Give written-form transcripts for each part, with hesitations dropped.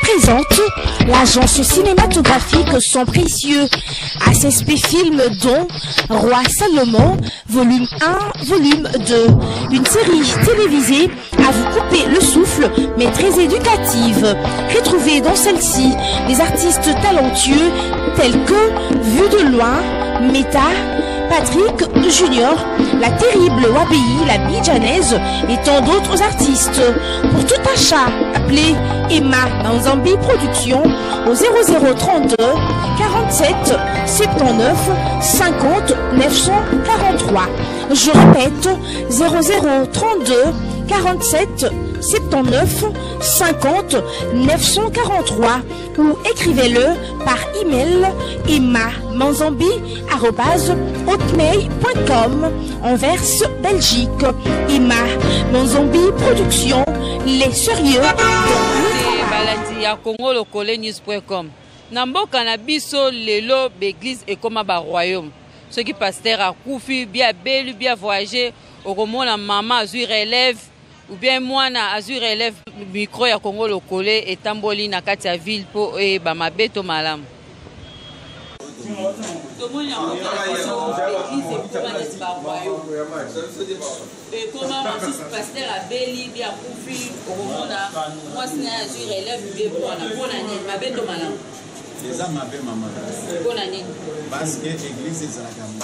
Présente l'agence cinématographique Son Précieux, ACSP Film dont Roi Salomon, volume 1, volume 2. Une série télévisée à vous couper le souffle, mais très éducative. Retrouvez dans celle-ci des artistes talentueux tels que Vue de loin, Meta, Patrick Junior, la terrible Wabi, la Bidjanaise et tant d'autres artistes. Pour tout achat, appelez Emma Manzambi Productions au 0032 47 79 50 943. Je répète, 0032 47 79 50 943 ou écrivez-le par email emma.manzambi@hotmail.com Anvers, Belgique. Emma Manzambi Productions, les sérieux balandi ya Congo Lokole News.com. Na mboka na biso lelo l'église ekoma ba royaume. Ceux qui pasteur akufi bien belu bien voyager okomona mama azui relève ou bien mwana azui relève micro ya Congo Lokole etamboli na kati ya ville po e ba mabeto malamu. Et comment pasteur a beli bien akufi okomona moi sina azui relève bien pour na nini mabeto malamu. Les âmes m'avaient maman. Parce que l'église est la gamme.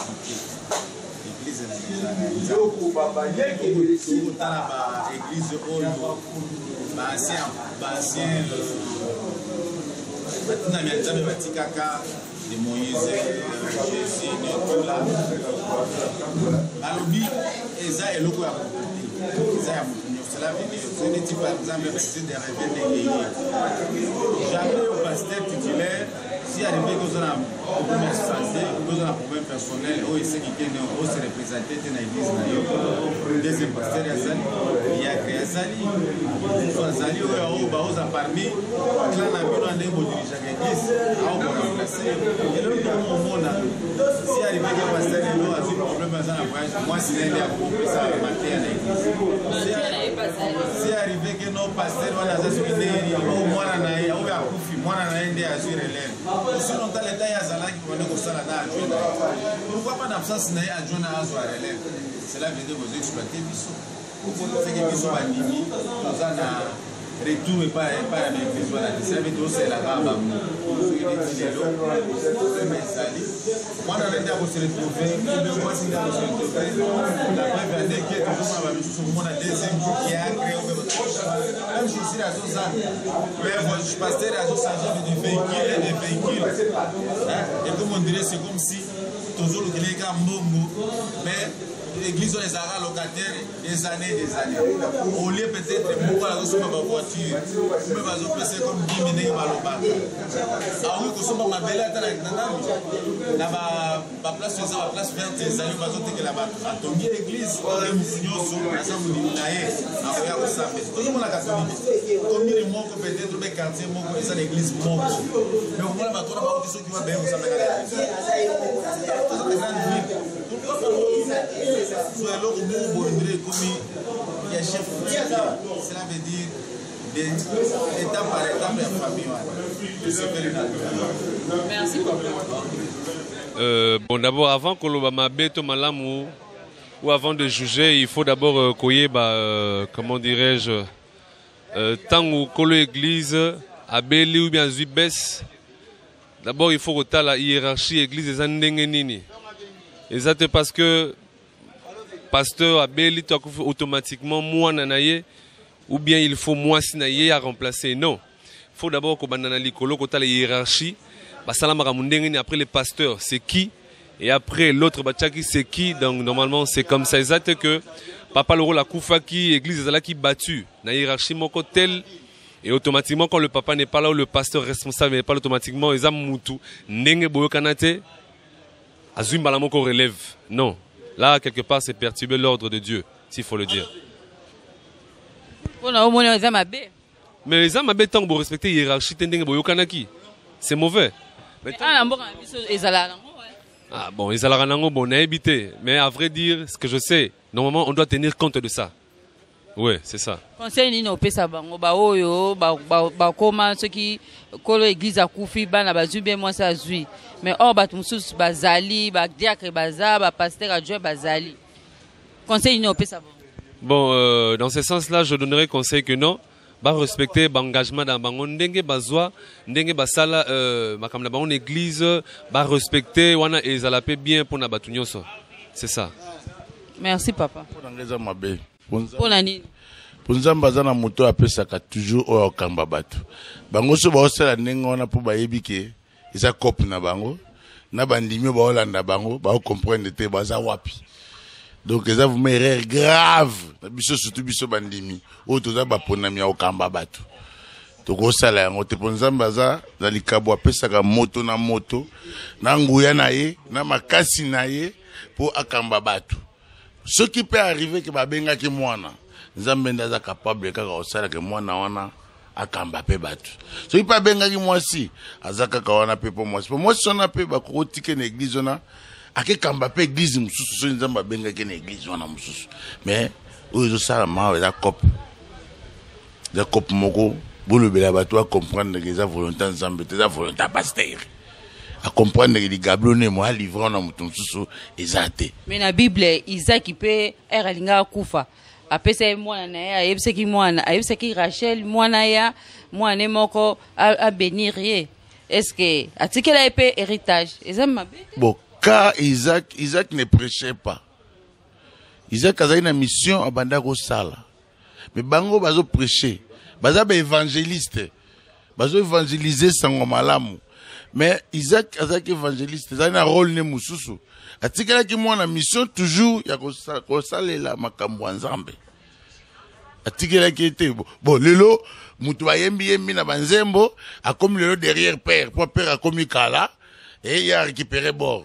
L'église est la gamme. L'église de Moïse, Jésus, de tout là. Malobi, Eza et Loko a cela veut dire, ce n'est pas par exemple le de rêver de guérir. Jamais au pasteur titulaire, si arrivé que vous avez un problème de santé, que vous avez un problème personnel, ou c'est qui est représenté dans l'église, deuxième pasteur il y a créé Zali. Zali, ou a parmi, clan a vu dans les mots dirigeants de l'église, à remplacer. Et le moment, si arrivé que le pasteur a un problème dans la voyage, moi, c'est l'un des groupes ça a remarqué à l'église. Si arrivé que nos pasteurs vont dans ce pays, au moins on a eu à Koufi, moi on a eu à assurer l'élève. Si on a l'état Yazala qui va nous faire la adjointe, pourquoi pas d'absence n'a adjoint à assurer l'élève? Cela veut dire que vous exploitez Bissot. Vous faites que Bissot va nimi, nous en a retour et pas à l'église. Ça veut dire que c'est la gamme. Moi, on a été à se retrouver, moi, si on se retrouver, la première année qui est toujours à la deuxième qui a créé au même même si c'est la chose, mais je pasteur à la chose, des véhicules et des véhicules. Et comme on dirait, c'est comme si toujours le Québec a Mbongo, mais l'église les arts locataires des années. Au lieu peut-être de pouvoir recevoir ma voiture, mais va se passer comme 10 minutes à l'Oba. Ah oui, que ce soit ma belle à la place la place verte, les années va se là-bas. À ton l'église, les musulmans sont ensemble de l'Inaïe, à Oya Osambe. Tout le monde a catholique. Comme il est mort, peut-être le quartier mort, c'est l'église mort. Mais au moins, on a ceux qui vont bien vous savoir la soit l'autre mot comme il y a chef, cela veut dire étape par étape la famille. Merci beaucoup. Bon, d'abord, avant que l'Obama bête malamu ou avant de juger, il faut d'abord comment dirais-je, tant que l'église a béli ou bien zubès, d'abord il faut que la hiérarchie église des Andengenini. Et ça c'est parce que pasteur a béli automatiquement moi nanaye ou bien il faut moi sinaye à remplacer. Non, il faut d'abord que banana likolo que la hiérarchie, après les pasteurs c'est qui et après l'autre bachaki c'est qui. Donc normalement c'est comme ça. Exact que papa le rôle a koufa qui église est là qui battu na hiérarchie moko tel Et automatiquement, quand le papa n'est pas là ou le pasteur responsable n'est pas là, automatiquement, ils ont moutou. Nenge boyo kanate. Azum balamoko relève. Non. Là, quelque part, c'est perturber l'ordre de Dieu, s'il faut le dire. Mais les hommes ont tant pour respecter la hiérarchie, c'est mauvais. Ah bon, ils allaient bon, on a évité. Mais à vrai dire, ce que je sais, normalement, on doit tenir compte de ça. Oui, c'est ça. Conseil ni no pesa bango ba oyo ba koma ceux qui kolo église a kufi bana ba zubé moi ça zui. Mais or ba tumsus bazali ba diacre baza ba pasteur adjoint bazali. Conseil ni no pesa bango. Bon, dans ce sens-là, je donnerais conseil que non. Ba respecter l'engagement dans bango ndenge bazwa ndenge basala makamna bango église ba respecter wana ezalape bien pour na batu nyonso. C'est ça. Merci papa. Pour nani? Pour nzamba zana moto apesaka toujours o kamba batu. Bango so ba osala ndenge wana pour ba yebike isa cop na bango na bandimi ba olanda bango ba comprendre te baza wapi. Donc, ils ont une erreur grave. Surtout, biso bandimi. Ou tout ça, ponami au kamba batu. Donc, au salaire, on te pose un bazar, dans les cabos, pesaka moto na moto, na nguya na ye, na makasi na ye, pour akamba batu. Ce qui peut arriver, que babenga ki mwana, nzambenda za capable, kaka au salaire, que mwana wana, akamba pe batu. Ce qui peut benga ki mwasi, azaka kawana pe pour mwasi. Pour mwasi, on a pe, bako tike na église, on a, ake kamba pe église mususu so nzamba benga ke na église wana mususu mais oyo sala ma za cop moko bolo bela bato a comprendre que za volonté nzambe te za volonté pasteur a comprendre que les gablone mo a livrer na mutu mususu ezate mais na bible Isaac pe eralinga kufa apesa mwana na ya ayebiseki mwana ayebiseki Rachel mwana ya mwana moko a bénir ye est-ce que atikela epé héritage ezama bon car Isaac ne prêchait pas. Isaac a une mission à Bandako Sala. Mais Bango bazo prêcher. Baza ba évangéliste. Bazo évangéliser sans malamu. Mais Isaac a évangéliste. Il a un rôle ne mususu. Atikala ki mo na mission toujours ya ko salela makambo nzambe. Atikala ki était bon lelo mutu yembi na banzembo a comme lelo derrière père. Pour père a comme kala et il a récupéré bord.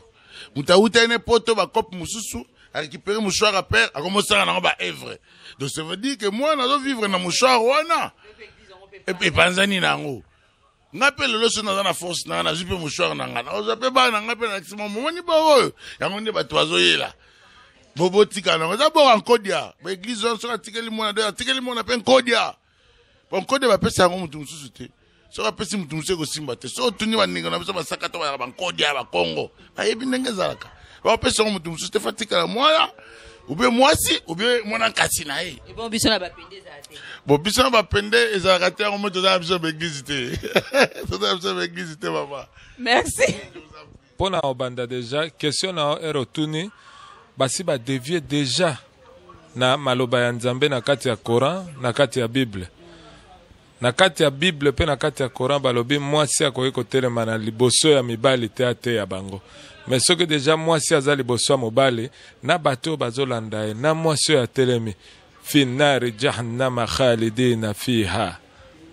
Moutaouta ne poto ba cop mususu a récupéré mouchoir à père a commencé à ba œuvre. Donc ça veut dire que moi na vivre na mouchoir wana. Et puis panzani nango. Ngapele lo so na force na jupe mouchoir na ngana. O zape ba na ngapele na kisimo moni ba oyo. Yango nde ba toazo yela. Bobo tika na za bo en kodia. Ba église on so tikeli mona de tikeli mona pe kodia. Bon kodia ba pesa ngo mutu mususu te. So apesi mutu museko simba te so tuni baninga na biso basaka to ba bankodi ya bakongo ayebi ndenge zalaka ba apesi mutu musu te fatika la mwana ube mwasi ube mwana kasi na ye bon biso na bapende zate bon biso na bapende ezalaka te ngo to za biso beglise te to za biso beglise te mama merci pona obanda déjà question na erotuni basi ba dévier déjà na maloba ya Nzambe na kati ya Coran na kati ya Bible. Na kati ya Bible pe na kati ya Coran balobi mwasi akoki kotelema na liboso ya mibali te ate ya bango. Mais soki déjà mwasi aza liboso ya mobali na bato bazolanda ye na mwasi ya telemi fi nari jahannama khalidina fiha.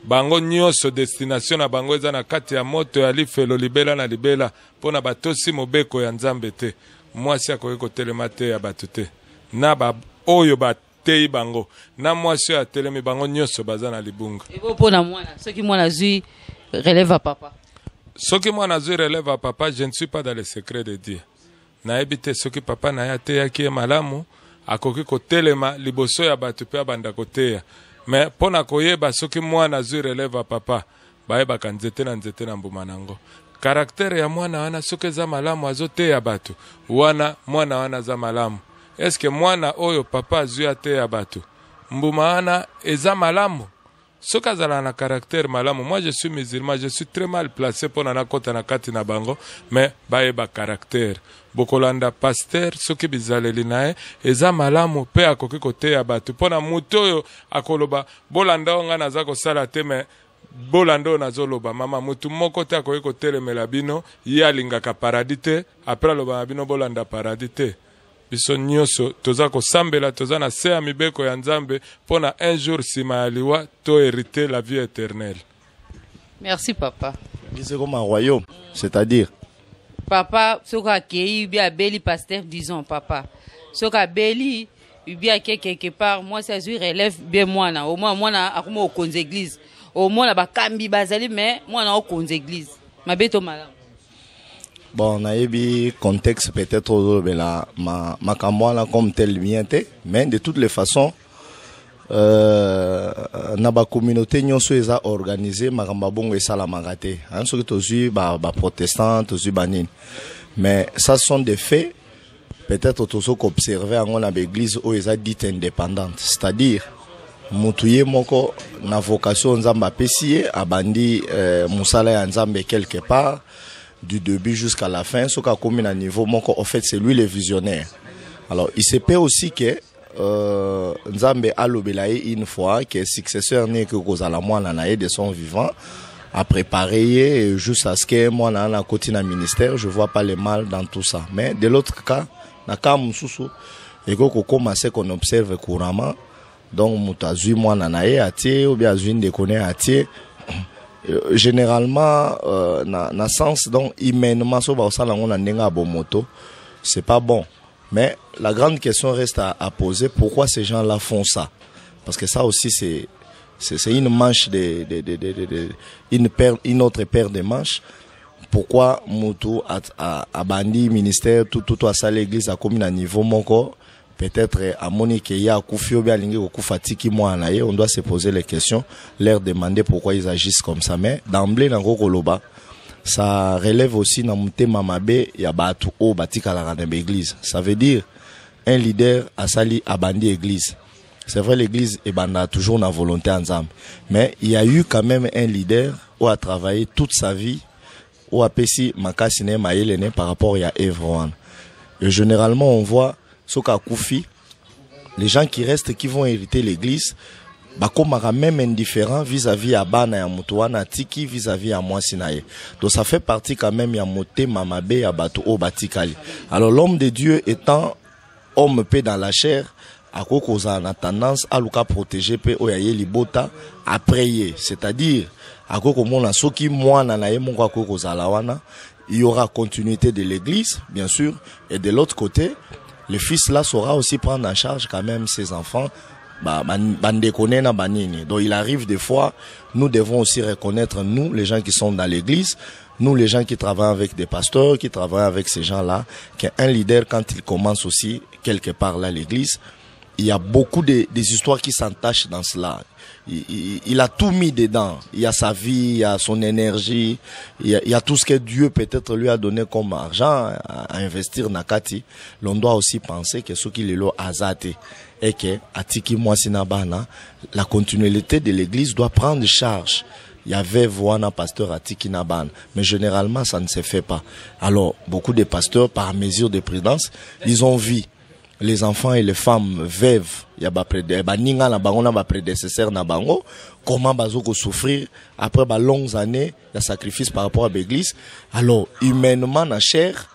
Bango nyonso destination na bango eza na kati ya moto ya lifelo libela na libela pona batosi mobeko ya Nzambe te. Mwasi akoki kotelema te ya bato te. Na ba oyo ba tei bango na mwasi ya telemi bango nyonso baza na libunga. Ebo pona mwana soki mwana zui relève à papa. Soki mwana zui relève à papa, je ne suis pas dans le secret de Dieu. Na ebite soki papa na ya te ya ki malamu akoki kotelema liboso ya bato pe banda koteya. Mais pona koyeba soki mwana zui relève à papa, baeba kanzete na mbuma nango. Karaktere ya mwana wana soki za malamu azote ya bato, wana mwana wana za malamu. Est-ce que mwana oyo papa zui ate ya bato mbuma wana eza malamu soka zala na caractère malamu. Moi je suis musulman, je suis très mal placé pour na kota na kati na bango, mais baeba caractère bokolanda pasteur soki bizaleli nae eza malamu pe akoki kote ya bato pona muto oyo akoloba bolanda onga naza kosala te mais bolando nazoloba mama mutu moko te akoki kotelemela bino ye alingaka paradis te après loba bino bolanda paradis te. biso nyonso toza kosambela toza na se ya mibeko ya nzambe pona un jour sima ya liwa to hériter la vie éternelle. Merci papa. C'est comme un royaume, c'est-à-dire Papa, ce qu'a accueilli, bien beli pasteur, disons papa. Ce qu'a beli, bien quelque part, moi ça je relève bien moi na. Au moins moi na akuma au cons église. Au moins na ba kambi bazali mais moi na au cons église. Ma beto malam. bon, on a eu contexte peut-être ma camoine comme tel bien mais de toutes les façons na ba communauté nyonso eza organisé makamba bongo esala magate hein soki tozui ba protestant tozui banini mais ça sont des faits peut-être tozo observer en na l'église où eza dite indépendante, c'est-à-dire mutuye moko na vocation nzamba pesiye abandi musala ya nzambe quelque part du début jusqu'à la fin soka komi na niveau moko en fait c'est lui le visionnaire. Alors il se peut aussi que Nzambe alobelaye une fois que successeur n'est que kozala mwana na de son vivant à préparer juste à ce que moi na côté na ministère, je vois pas le mal dans tout ça. Mais de l'autre cas, na ka mususu et ko commencer qu'on observe couramment donc mutazui mwana na ye atie ou bien azui de connaît atie généralement na sens donc humainement so ba sala ngona ndenga bomoto, c'est pas bon. Mais la grande question reste à poser, pourquoi ces gens-là font ça? Parce que ça aussi c'est une manche une autre paire de manches. Pourquoi Moutou a bandi ministère tout à ça l'église a commis à niveau moko peut-être à Monique ya Koufio bien lingi ko fatiki moi na ye, on doit se poser les questions, leur demander pourquoi ils agissent comme ça. Mais d'emblée dans Koloba ça relève aussi dans mutema mabe ya batu o batika la rana l'église. Ça veut dire un leader a sali abandi église. C'est vrai l'église est banda toujours na volonté ensemble, mais il y a eu quand même un leader qui a travaillé toute sa vie ou a pesi makasi ne maelene par rapport à Evron. Et généralement on voit soka koufi les gens qui restent qui vont hériter l'église bakomaka même indifférent vis-à-vis à bana ya mutuana tiki vis-à-vis à moi sinaye. Donc ça fait partie quand même ya moté mamabe ya bato o batikali. Alors l'homme de Dieu étant homme peu dans la chair a tendance à luka protéger pe oyaye libota à prier, c'est-à-dire a mona soki mwana na ye monko akokozala wana, il y aura continuité de l'église bien sûr, et de l'autre côté le fils là saura aussi prendre en charge quand même ses enfants. Donc il arrive des fois, nous devons aussi reconnaître, nous les gens qui sont dans l'église, nous les gens qui travaillent avec des pasteurs, qui travaillent avec ces gens-là, qu'un leader quand il commence aussi quelque part là l'église, il y a beaucoup des histoires qui s'entachent dans cela. Il a tout mis dedans. Il y a sa vie, il y a son énergie, il y a tout ce que Dieu peut-être lui a donné comme argent à investir nakati. L'on doit aussi penser que ce qu'il est là azate et que atiki moasinabana, la continuité de l'église doit prendre charge. Il y avait voix pasteur atiki naban, mais généralement ça ne se fait pas. Alors beaucoup de pasteurs par mesure de prudence, ils ont vu les enfants et les femmes veuves, il y a baninga na bango na ba prédécesseur na bango, comment bazoko souffrir après ba longues années de sacrifice par rapport à l'église. Alors humainement na chair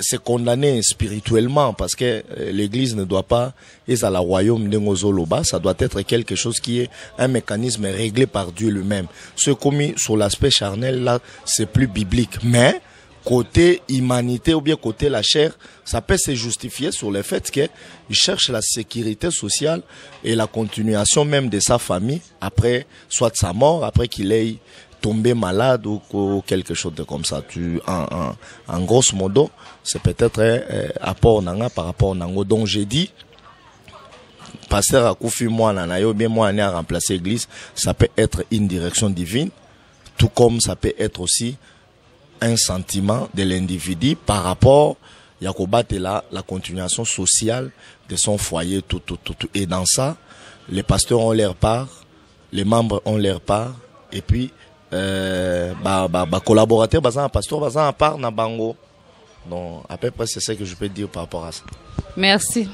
c'est condamné spirituellement parce que l'église ne doit pas être à la royaume de Ngozoloba, ça doit être quelque chose qui est un mécanisme réglé par Dieu lui-même. Ce commis sur l'aspect charnel là, c'est plus biblique, mais côté humanité ou bien côté la chair, ça peut se justifier sur le fait qu'il cherche la sécurité sociale et la continuation même de sa famille après soit sa mort, après qu'il ait tombé malade ou quelque chose de comme ça. En grosso modo, c'est peut-être un apport nanga par rapport nango. Donc j'ai dit, pasteur Akoufi moi nanayo bien moi à remplacer l'église, ça peut être une direction divine, tout comme ça peut être aussi un sentiment de l'individu par rapport à la continuation sociale de son foyer, tout. Et dans ça, les pasteurs ont leur part, les membres ont leur part, et puis, collaborateurs, pasteur, à part, na bango. Donc, à peu près, c'est ce que je peux dire par rapport à ça. Merci.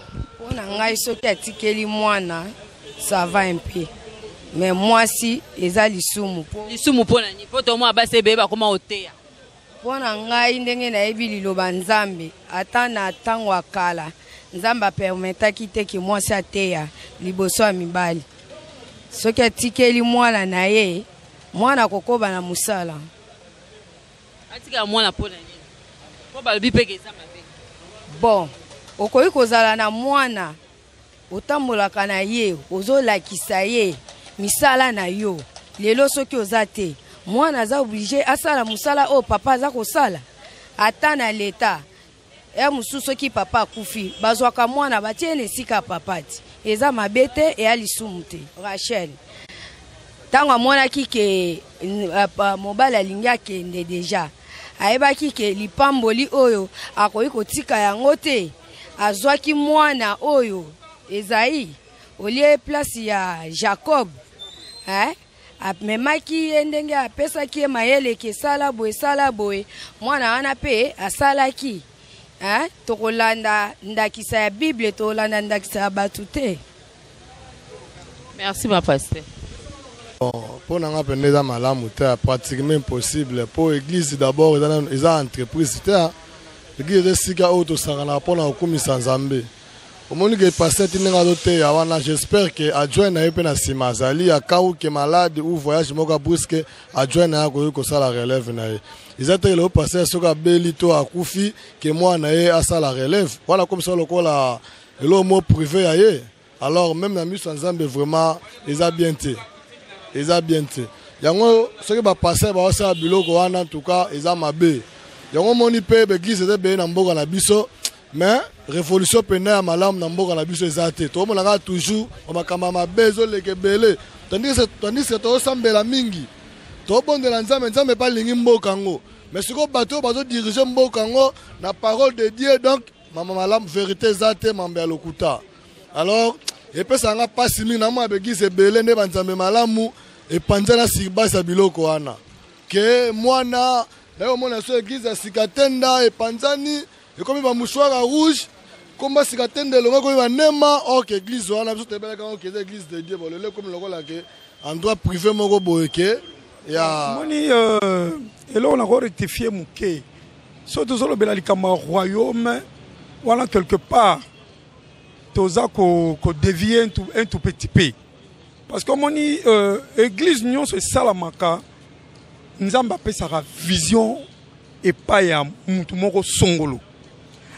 Ça va un peu. Mais moi, si, ils ont l'issoumu. L'issoumu pour nani, pour toi, moi, c'est bébé, comment otea. Pona ngai ndenge na ebi liloba nzambe ata na tango akala nzamba permetaki te ke mwasi ateya liboso ya mibali. Soki atikeli mwana na ye, mwana kokoba na musala. Atika mwana pona nini? Po balobi peke eza mabe. Bon, okoki kozala na mwana, otambolaka na ye, ozolakisa ye misala na yo. Lelo soki oza te, mwana aza oblige asala musala o papa aza kosala. Ata na leta, mususu soki papa akufi, bazwaka mwana batie nesika papa ti. Eza mabete e alisumu te. Rachel, tango amonaki ke mobali alingi akende deja, ayebaki ke lipamboli oyo akoki kotika yango te, azwaki mwana oyo Ezaï olie place ya Jacob, amemaki ye ndenge apesaki ye mayele ke sala boye mwana wana pe asalaki. Tokolanda ndakisa ya Bible, tokolanda ndakisa ya batu te. Merci ma pasteur. Pour nous apprendre à malamu, c'est pratiquement impossible. Pour l'église d'abord, ils ont entreprise. L'église est si auto sangana pour nous comme Sanzambe. Au moment que pasteur tinenga doté awana, j'espère que adjoint na yepe na simazali ya kaou ke malade ou voyage moka brusque adjoint na ko ça la relève na ye. Ils ont été le pasteur soka belito akufi que moi na ye asa la relève. Voilà comme ça le kola le mot privé aye. Alors même na mission Sanzambe vraiment ils a bien été. Ils ont bien été. Yango ce qui va passer ba asa biloko wana en tout cas ils a mabé. Yango moni pe l'église était bien na mboka na biso. Mais révolution pénale à malam na mboka na biso ezate. To monaka toujours o makama mabezo lekebele. Tandis que to sambela mingi. To bondela nzambe pas lingi mboka ngo. Mais ce que bateau bazo diriger mboka ngo na parole de Dieu donc mama malam vérité ezate mambya lokuta. Alors et puis ça n'a pas simi na mo begise belé ne banzambe malamu et panzana sibasa biloko wana. Que mwana na mona so église sikatenda et panzani et comme il va mouchoir rouge, comme si quelqu'un de l'homme comme il va nema, ok église on a besoin de bien quand c'est église de Dieu, bon le comme le rôle que en droit privé mon boeke ya moni et là on a rectifié muke. Surtout sur le belalika royaume, voilà quelque part toza ko dévier un tout petit peu. Parce que moni église nyon c'est salamaka, nzamba pe sa vision et pas ya mutu moko songolo.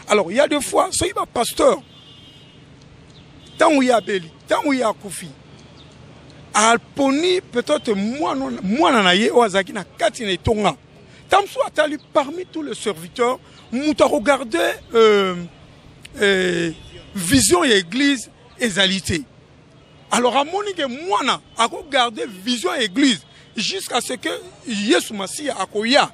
Alors, il y a des fois, ce qui va pasteur, tant où il y a Béli, tant où il y a Koufi, Alponi, peut-être moi, nanaye, Oazaki, na Katine Tonga. Tant soit allé parmi tous les serviteurs, nous avons regardé vision et église et égalité. Alors, à mon niveau, moi, à regarder vision et église, jusqu'à ce que Yesu Massi a koya.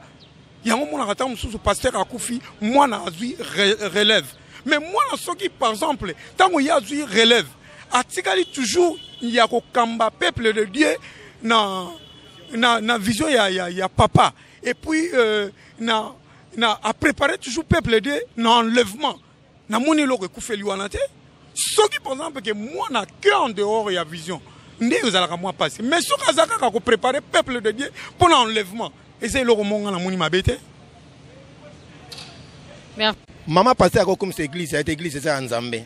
Il y a un moment où le pasteur a koufi, moi je relève. Mais moi, ce qui, par exemple, tant qu'il y a relève, Atikali toujours, il y a un peuple de Dieu, na vision, il y a papa. Et puis, a préparé toujours le peuple de Dieu, na enlèvement. Na moni lo koufi liwanate. Ce qui, par exemple, que moi, na que en dehors, il y a vision. Ndé, vous allez moi passer. Mais ce qui a préparé le peuple de Dieu pour l'enlèvement. Et c'est le roman dans mon imabete. Maman passait à comme cette église, cette église c'est en Zambie.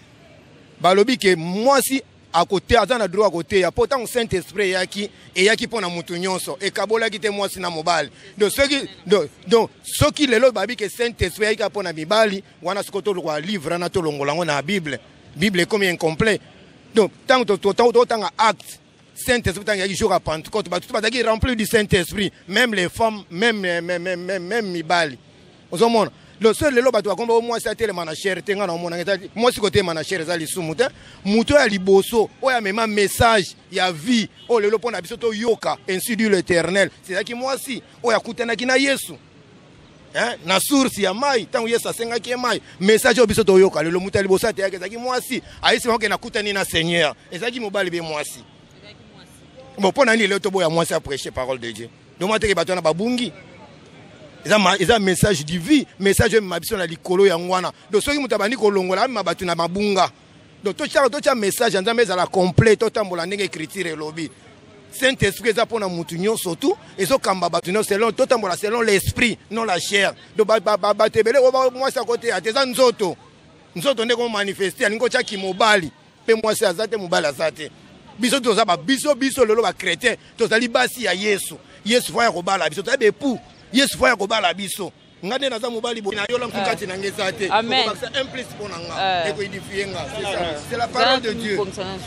Balobi que moi si à côté, à dans droit à côté, il y a pourtant un Saint-Esprit et yaki pour na mutunyonso et kabola qui te moi si na mobile. Donc ceux qui les lots babi que Saint-Esprit yaki pour na mibali, wana skoto le livre na to longolango na Bible. Bible est comme incomplet. Donc tant acte Saint-Esprit, il y a des jours à Pentecôte, tout le monde rempli du Saint-Esprit, même les femmes, même Mibali. Le seul le loba comme moi ça télé manager tenga na mona moi si côté manager za lisumuta muto ya liboso o ya même message ya vie o le lopo na biso to yoka ainsi dit l'Éternel c'est ça qui moi si o ya kutana kina Yesu na source ya mai tangu Yesu asenga ki mai message o biso to yoka le muto ya liboso te yake za ki moi si aisi ko na kutani na Seigneur et ça qui mobali be moi si bon pour nani le to boya moi si à prêcher parole de Dieu donc moi te ke batona babungi. Ils ont un message de vie, message de ma mission à l'icolo et en wana. Donc, ceux qui m'ont dit que l'on a battu na mabunga. Donc, tout un message, en train la complète, tout un la écriture et lobby. Saint-Esprit, ça pour la moutonnion surtout, et ça, quand babatunion, selon l'esprit, non la chair. Donc, moi, c'est à côté, à tes anzoto. nzoto nde ko manifester alingo tia kimobali pe mwasi azate mobali azate biso toza ba biso lelo ba chrétien tozali basi ya Yesu faya ko bala biso toza bepu Yesu faya ko bala biso ngade naza mobali bo na yola mfukati na ngezate amen un plus pour nanga et ko édifier nga c'est la parole de Dieu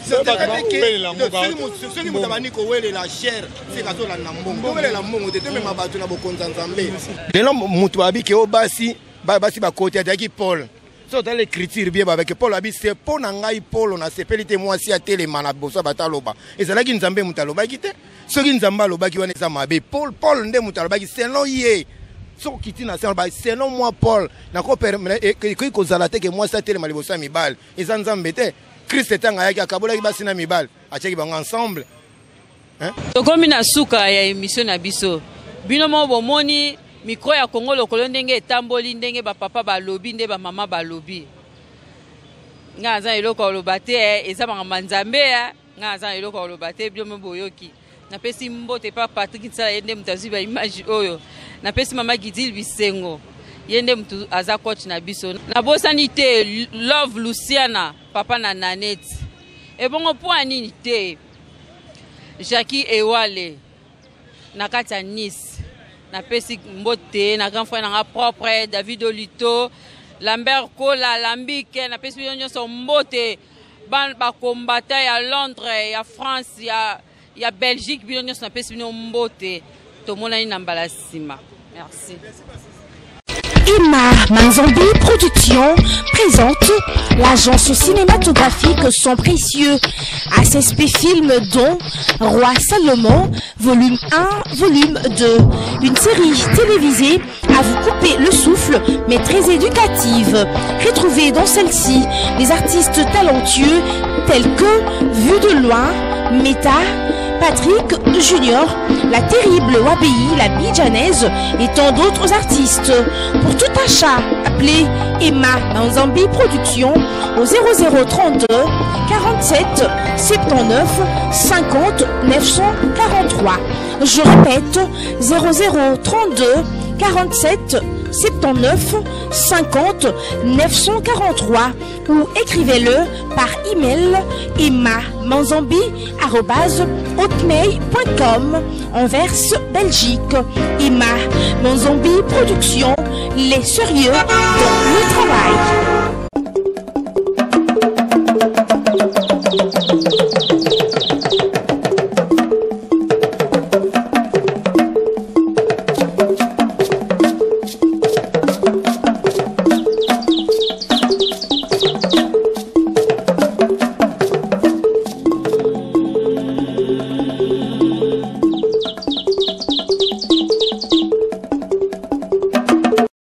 c'est que ceux qui mutabani ko wele la chair c'est ka tola na mbongo wele la mbongo te me mabatu na bokonza nzambe lelo mutu abiki o basi ba côté ataki Paul so dans l'écriture bien avec Paul abi c'est pour nanga Paul na sepelite mwasi atelema na boso bataloba ezalaki nzambe mutaloba kite soki nzamba loba ki wana eza mabe Paul nde mutaloba ki selon ye so kitina selon moi Paul na ko permettre que kozala te que mwasi atelema liboso mibal eza nzambe te Christ etanga yaki akabola ki basina mibal achaki bango ensemble hein tokomi na suka ya émission na biso bino mo bomoni micro ya Congo lokolo ndenge etamboli ndenge ba papa balobi nde ba mama balobi nga za eloko loba te eza banga manzambe nga za eloko loba te byo boyoki na pesi mbote pa Patrick Tsala yende mutazi ba image oyo na pesi mama Gidil Bisengo yende mtu aza coach na biso na bosani te Love Luciana papa na Nanette e bongo point nini te Jackie Ewale na kati ya Nice na pesi mbote na grand frère na propre David Olito Lambert Kola Lambike na pesi nyonso mbote ba combattant ya Londres ya France ya Belgique bino nyonso na pesi bino mbote tomona ina mbala sima merci. Ima Manzambi Production présente l'agence cinématographique Son Précieux, ACSP Film dont Roi Salomon, volume 1, volume 2. Une série télévisée à vous couper le souffle, mais très éducative. Retrouvez dans celle-ci des artistes talentueux tels que Vue de loin, Meta, Patrick Junior, la terrible Wabi, la Bidjanaise et tant d'autres artistes. Pour tout achat, appelez Emma Manzambi Production au 0032 47 79 50 943. Je répète, 0032 47 79 50 943 ou écrivez-le par email emma.manzambi@hotmail.com Anvers, Belgique. Emma Manzambi Production, les sérieux dans le travail.